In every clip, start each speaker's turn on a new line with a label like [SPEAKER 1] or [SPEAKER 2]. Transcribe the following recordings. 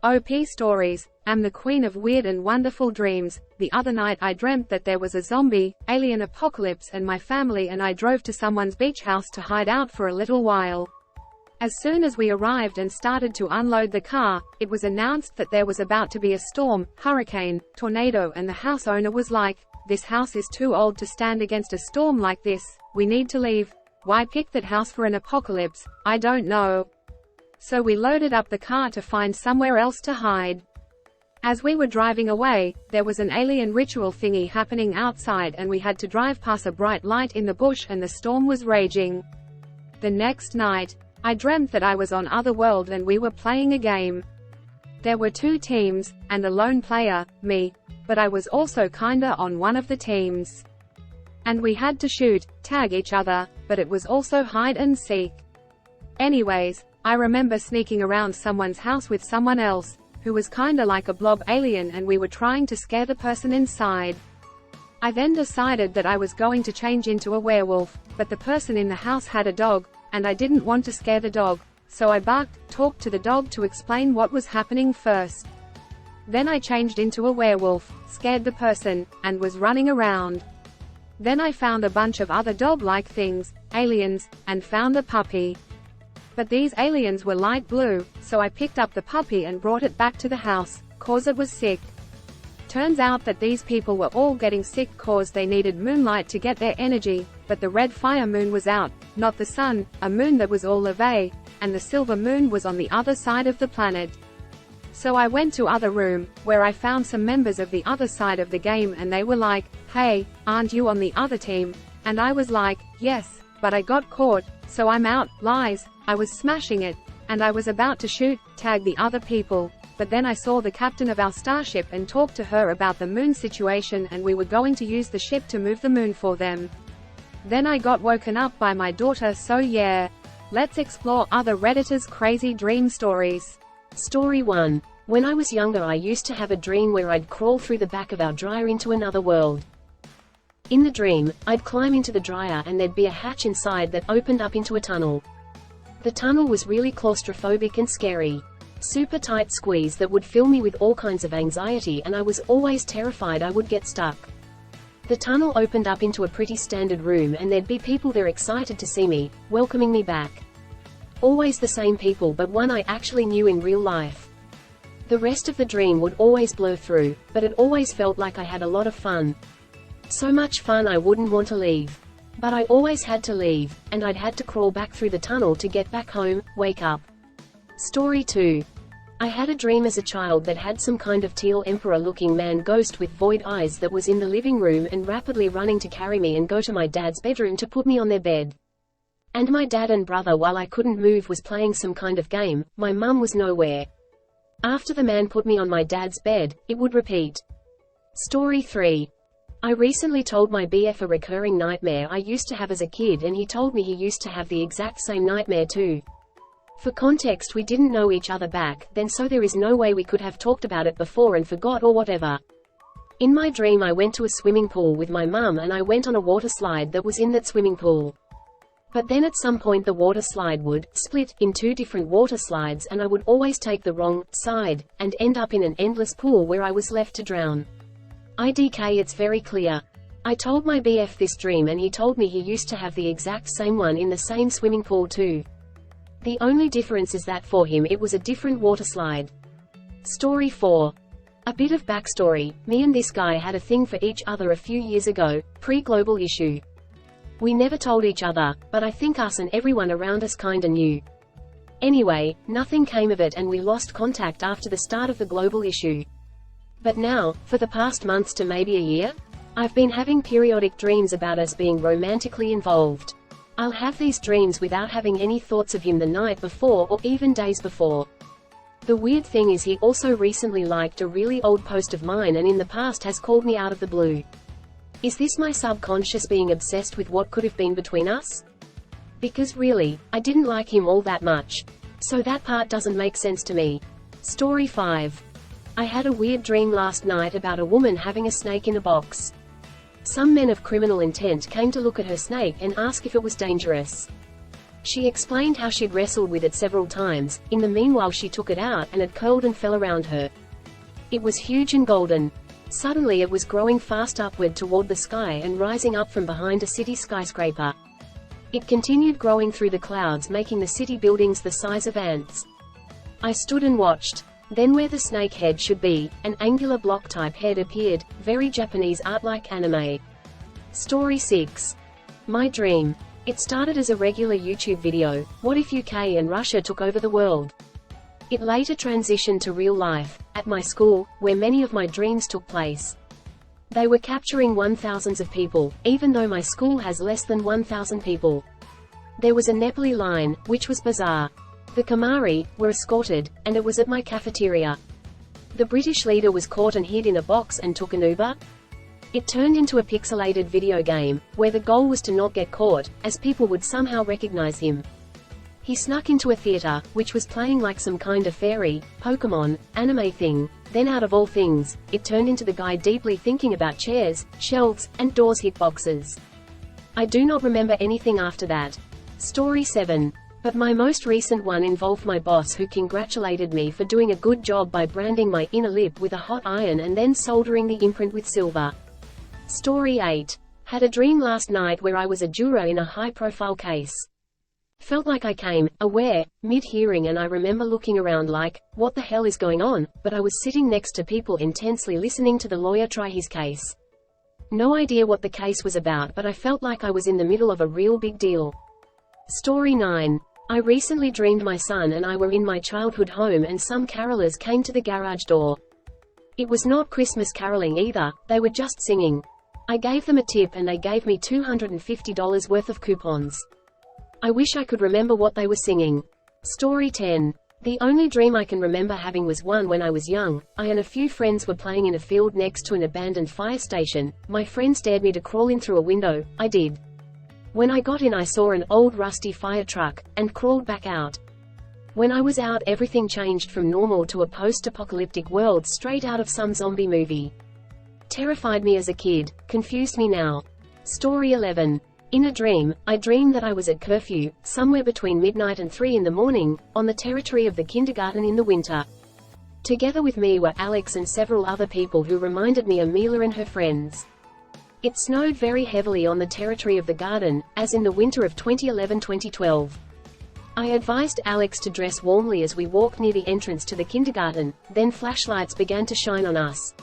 [SPEAKER 1] OP stories. Am the queen of weird and wonderful dreams. The other night I dreamt that there was a zombie, alien apocalypse and my family and I drove to someone's beach house to hide out for a little while. As soon as we arrived and started to unload the car, it was announced that there was about to be a storm, hurricane, tornado and the house owner was like, "This house is too old to stand against a storm like this, we need to leave." Why pick that house for an apocalypse? I don't know. So we loaded up the car to find somewhere else to hide. As we were driving away, there was an alien ritual thingy happening outside and we had to drive past a bright light in the bush and the storm was raging. The next night, I dreamt that I was on Otherworld and we were playing a game. There were two teams, and a lone player, me, but I was also kinda on one of the teams. And we had to shoot, tag each other, but it was also hide and seek. Anyways, I remember sneaking around someone's house with someone else, who was kinda like a blob alien and we were trying to scare the person inside. I then decided that I was going to change into a werewolf, but the person in the house had a dog, and I didn't want to scare the dog, so I talked to the dog to explain what was happening first. Then I changed into a werewolf, scared the person, and was running around. Then I found a bunch of other dog-like things, aliens, and found a puppy. But these aliens were light blue, so I picked up the puppy and brought it back to the house, cause it was sick. Turns out that these people were all getting sick cause they needed moonlight to get their energy, but the red fire moon was out, not the sun, a moon that was all lave, and the silver moon was on the other side of the planet. So I went to other room, where I found some members of the other side of the game and they were like, "Hey, aren't you on the other team?" And I was like, "Yes, but I got caught, so I'm out." Lies. I was smashing it, and I was about to shoot, tag the other people, but then I saw the captain of our starship and talked to her about the moon situation and we were going to use the ship to move the moon for them. Then I got woken up by my daughter, so yeah. Let's explore other Redditors' crazy dream stories.
[SPEAKER 2] Story 1. When I was younger I used to have a dream where I'd crawl through the back of our dryer into another world. In the dream, I'd climb into the dryer and there'd be a hatch inside that opened up into a tunnel. The tunnel was really claustrophobic and scary. Super tight squeeze that would fill me with all kinds of anxiety and I was always terrified I would get stuck. The tunnel opened up into a pretty standard room and there'd be people there excited to see me, welcoming me back. Always the same people but one I actually knew in real life. The rest of the dream would always blur through, but it always felt like I had a lot of fun. So much fun I wouldn't want to leave. But I always had to leave, and I'd had to crawl back through the tunnel to get back home, wake up. Story 2. I had a dream as a child that had some kind of teal emperor-looking man ghost with void eyes that was in the living room and rapidly running to carry me and go to my dad's bedroom to put me on their bed. And my dad and brother, while I couldn't move, was playing some kind of game. My mum was nowhere. After the man put me on my dad's bed, it would repeat. Story 3. I recently told my BF a recurring nightmare I used to have as a kid and he told me he used to have the exact same nightmare too. For context, we didn't know each other back then, so there is no way we could have talked about it before and forgot or whatever. In my dream I went to a swimming pool with my mum and I went on a water slide that was in that swimming pool. But then at some point the water slide would split in two different water slides and I would always take the wrong side and end up in an endless pool where I was left to drown. IDK, it's very clear. I told my BF this dream and he told me he used to have the exact same one in the same swimming pool too. The only difference is that for him it was a different water slide. Story 4. A bit of backstory, me and this guy had a thing for each other a few years ago, pre-global issue. We never told each other, but I think us and everyone around us kinda knew. Anyway, nothing came of it and we lost contact after the start of the global issue. But now, for the past months to maybe a year, I've been having periodic dreams about us being romantically involved. I'll have these dreams without having any thoughts of him the night before or even days before. The weird thing is he also recently liked a really old post of mine and in the past has called me out of the blue. Is this my subconscious being obsessed with what could have been between us? Because really, I didn't like him all that much. So that part doesn't make sense to me. Story 5. I had a weird dream last night about a woman having a snake in a box. Some men of criminal intent came to look at her snake and ask if it was dangerous. She explained how she'd wrestled with it several times. In the meanwhile she took it out and it curled and fell around her. It was huge and golden. Suddenly it was growing fast upward toward the sky and rising up from behind a city skyscraper. It continued growing through the clouds, making the city buildings the size of ants. I stood and watched. Then where the snake head should be, an angular block-type head appeared, very Japanese art-like anime. Story 6. My dream. It started as a regular YouTube video, what if UK and Russia took over the world? It later transitioned to real life, at my school, where many of my dreams took place. They were capturing 1,000s of people, even though my school has less than 1,000 people. There was a Nepali line, which was bizarre. The Kamari were escorted, and it was at my cafeteria. The British leader was caught and hid in a box and took an Uber. It turned into a pixelated video game, where the goal was to not get caught, as people would somehow recognize him. He snuck into a theater, which was playing like some kind of fairy, Pokemon, anime thing. Then out of all things, it turned into the guy deeply thinking about chairs, shelves, and doors hitboxes. I do not remember anything after that. Story 7. But my most recent one involved my boss who congratulated me for doing a good job by branding my inner lip with a hot iron and then soldering the imprint with silver. Story 8. Had a dream last night where I was a juror in a high-profile case. Felt like I came, aware, mid-hearing, and I remember looking around like, what the hell is going on, but I was sitting next to people intensely listening to the lawyer try his case. No idea what the case was about, but I felt like I was in the middle of a real big deal. Story 9. I recently dreamed my son and I were in my childhood home and some carolers came to the garage door. It was not Christmas caroling either, they were just singing. I gave them a tip and they gave me $250 worth of coupons. I wish I could remember what they were singing. Story 10. The only dream I can remember having was one when I was young. I and a few friends were playing in a field next to an abandoned fire station. My friends dared me to crawl in through a window. I did. When I got in I saw an old rusty fire truck, and crawled back out. When I was out everything changed from normal to a post-apocalyptic world straight out of some zombie movie. Terrified me as a kid, confused me now. Story 11. In a dream, I dreamed that I was at curfew, somewhere between midnight and 3 in the morning, on the territory of the kindergarten in the winter. Together with me were Alex and several other people who reminded me of Mila and her friends. It snowed very heavily on the territory of the garden, as in the winter of 2011-2012. I advised Alex to dress warmly as we walked near the entrance to the kindergarten, then flashlights began to shine on us.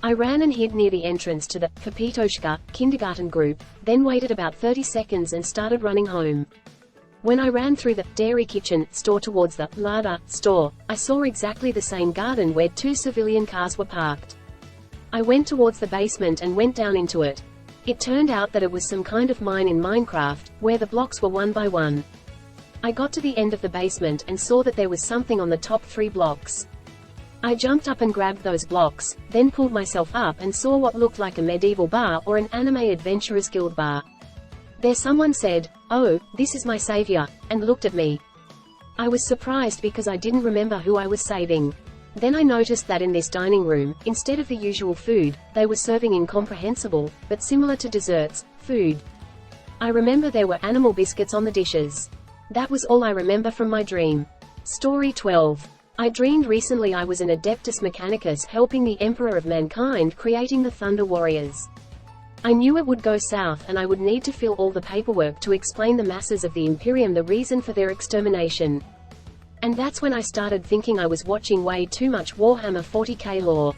[SPEAKER 2] I ran and hid near the entrance to the Kapitoshka kindergarten group, then waited about 30 seconds and started running home. When I ran through the dairy kitchen store towards the Lada store, I saw exactly the same garden where 2 civilian cars were parked. I went towards the basement and went down into it. It turned out that it was some kind of mine in Minecraft, where the blocks were one by one. I got to the end of the basement and saw that there was something on the top 3 blocks. I jumped up and grabbed those blocks, then pulled myself up and saw what looked like a medieval bar or an anime adventurers guild bar. There someone said, "Oh, this is my savior," and looked at me. I was surprised because I didn't remember who I was saving. Then I noticed that in this dining room, instead of the usual food, they were serving incomprehensible, but similar to desserts, food. I remember there were animal biscuits on the dishes. That was all I remember from my dream. Story 12. I dreamed recently I was an Adeptus Mechanicus helping the Emperor of Mankind creating the Thunder Warriors. I knew it would go south and I would need to fill all the paperwork to explain the masses of the Imperium the reason for their extermination. And that's when I started thinking I was watching way too much Warhammer 40k lore.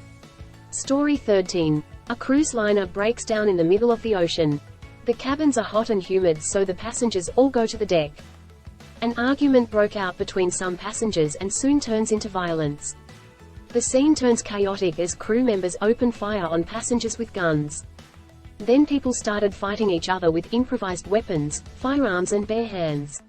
[SPEAKER 2] Story 13. A cruise liner breaks down in the middle of the ocean. The cabins are hot and humid so the passengers all go to the deck. An argument broke out between some passengers and soon turns into violence. The scene turns chaotic as crew members open fire on passengers with guns. Then people started fighting each other with improvised weapons, firearms and bare hands.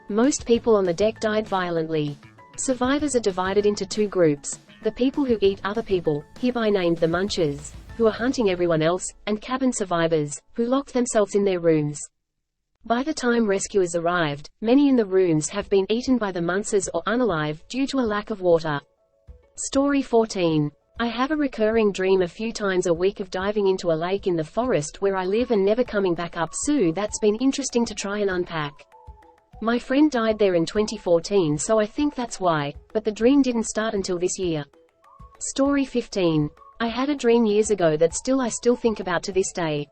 [SPEAKER 2] Most people on the deck died violently. Survivors are divided into 2 groups: the people who eat other people, hereby named the Munchers, who are hunting everyone else, and cabin survivors, who locked themselves in their rooms. By the time rescuers arrived, many in the rooms have been eaten by the Munchers or unalive due to a lack of water. Story 14. I have a recurring dream a few times a week of diving into a lake in the forest where I live and never coming back up, so that's been interesting to try and unpack. My friend died there in 2014, so I think that's why, but the dream didn't start until this year. Story 15. I had a dream years ago that I still think about to this day.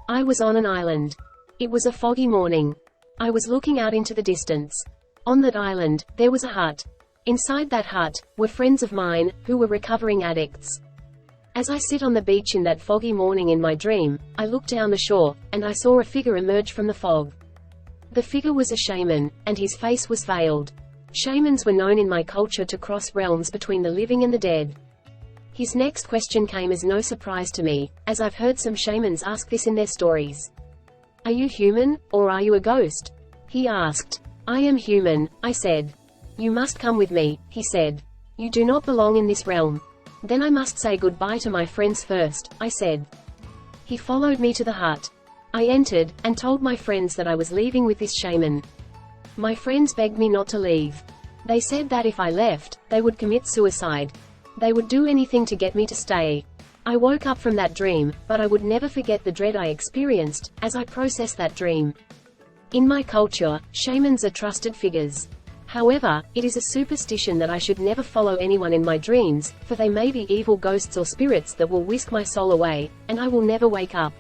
[SPEAKER 2] I was on an island. It was a foggy morning. I was looking out into the distance. On that island, there was a hut. Inside that hut were friends of mine, who were recovering addicts. As I sit on the beach in that foggy morning in my dream, I looked down the shore, and I saw a figure emerge from the fog. The figure was a shaman, and his face was veiled. Shamans were known in my culture to cross realms between the living and the dead. His next question came as no surprise to me, as I've heard some shamans ask this in their stories. Are you human, or are you a ghost? He asked. I am human, I said. You must come with me, he said. You do not belong in this realm. Then I must say goodbye to my friends first, I said. He followed me to the hut. I entered, and told my friends that I was leaving with this shaman. My friends begged me not to leave. They said that if I left, they would commit suicide. They would do anything to get me to stay. I woke up from that dream, but I would never forget the dread I experienced, as I processed that dream. In my culture, shamans are trusted figures. However, it is a superstition that I should never follow anyone in my dreams, for they may be evil ghosts or spirits that will whisk my soul away, and I will never wake up.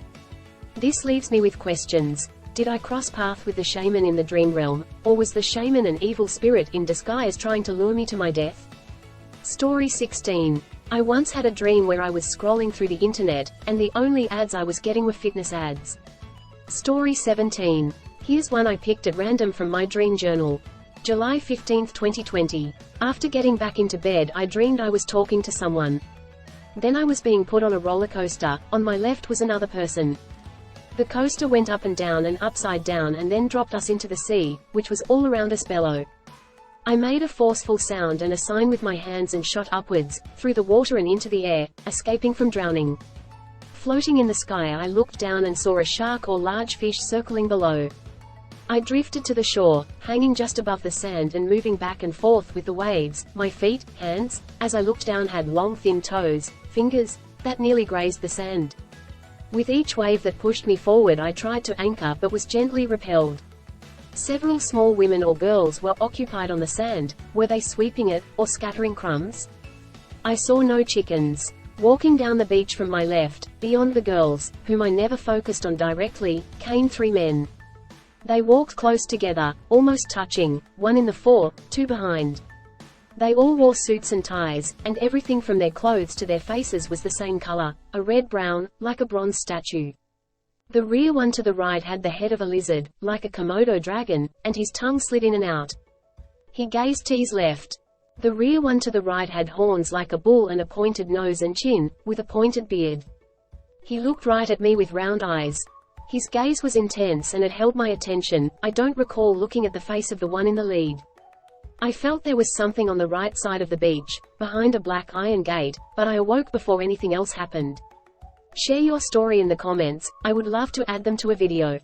[SPEAKER 2] This leaves me with questions. Did I cross paths with the shaman in the dream realm, or was the shaman an evil spirit in disguise trying to lure me to my death? Story 16. I once had a dream where I was scrolling through the internet, and the only ads I was getting were fitness ads. Story 17. Here's one I picked at random from my dream journal. July 15, 2020. After getting back into bed, I dreamed I was talking to someone. Then I was being put on a roller coaster. On my left was another person. The coaster went up and down and upside down and then dropped us into the sea, which was all around us below. I made a forceful sound and a sign with my hands and shot upwards, through the water and into the air, escaping from drowning. Floating in the sky, I looked down and saw a shark or large fish circling below. I drifted to the shore, hanging just above the sand and moving back and forth with the waves. My feet, hands, as I looked down had long thin toes, fingers, that nearly grazed the sand. With each wave that pushed me forward I tried to anchor but was gently repelled. Several small women or girls were occupied on the sand. Were they sweeping it, or scattering crumbs? I saw no chickens. Walking down the beach from my left, beyond the girls, whom I never focused on directly, came 3 men. They walked close together, almost touching, one in the fore, 2 behind. They all wore suits and ties, and everything from their clothes to their faces was the same color, a red-brown, like a bronze statue. The rear one to the right had the head of a lizard, like a Komodo dragon, and his tongue slid in and out. He gazed to his left. The rear one to the right had horns like a bull and a pointed nose and chin, with a pointed beard. He looked right at me with round eyes. His gaze was intense and it held my attention. I don't recall looking at the face of the one in the lead. I felt there was something on the right side of the beach, behind a black iron gate, but I awoke before anything else happened. Share your story in the comments, I would love to add them to a video.